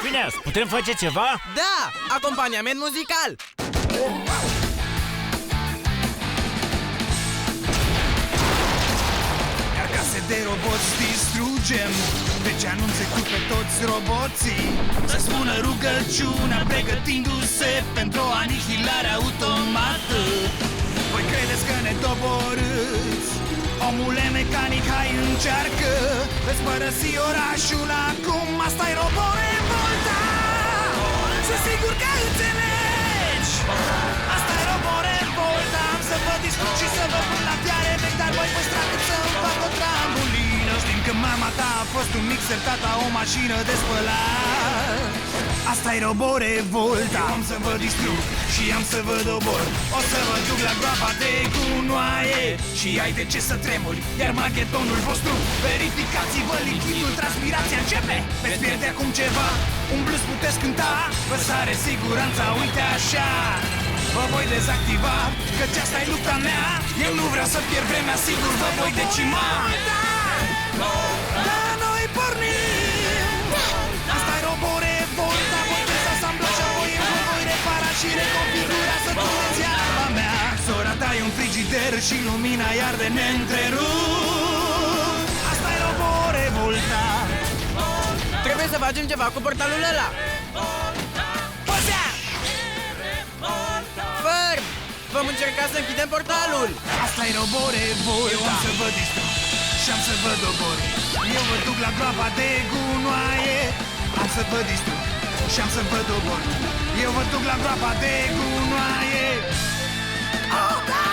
Phineas, putem face ceva? Da, acompaniament muzical. Carcase de roboți distrugem, deci anunțe cu pe toți roboții să spună rugăciunea, pregătindu-se pentru o anihilare automată. Voi credeți că ne doborâți? Omule mecanic, hai încearcă. Veți părăsi orașul acum, asta-i Roborevolta. Sunt sigur că înțelegi. Asta-i Roborevolta. Am să vă distrug și să vă pun la fiare vechi, dar voi păstra cât să-mi fac o trambulină. Știm că mama ta a fost un mixer, tata o mașină de spălat. Asta-i Roborevolta. Eu am să vă distrug și am să vă dobor. O să vă duc la groapa de gunoaie și ai de ce să tremuri, iar maghetonul vostru. Verificați-vă lichidul, transpirația începe. Veți pierde acum ceva, un blues puteți cânta. Vă sare siguranța, uite așa. Vă voi dezactiva, căci asta-i lupta mea. Eu nu vreau să pierd vremea, sigur vă voi decima. Da, noi pornim. Asta-i Roborevolta. Voi dezasambla și apoi vă voi repara și reconfigura să puneți iarba mea. Sora ta e un frigider și lumina iar de neîntrerupt. Asta-i Roborevolta. Trebuie să facem ceva cu portalul ăla. Păsea! Ferm! Vom încerca să închidem portalul. Asta-i Roborevolta. Eu am să vă distrug și am să vă dobor. Eu vă duc la groapa de gunoaie. Am să vă distrug și am să vă dobor. Eu vă duc la groapa de gunoaie. Oh, da!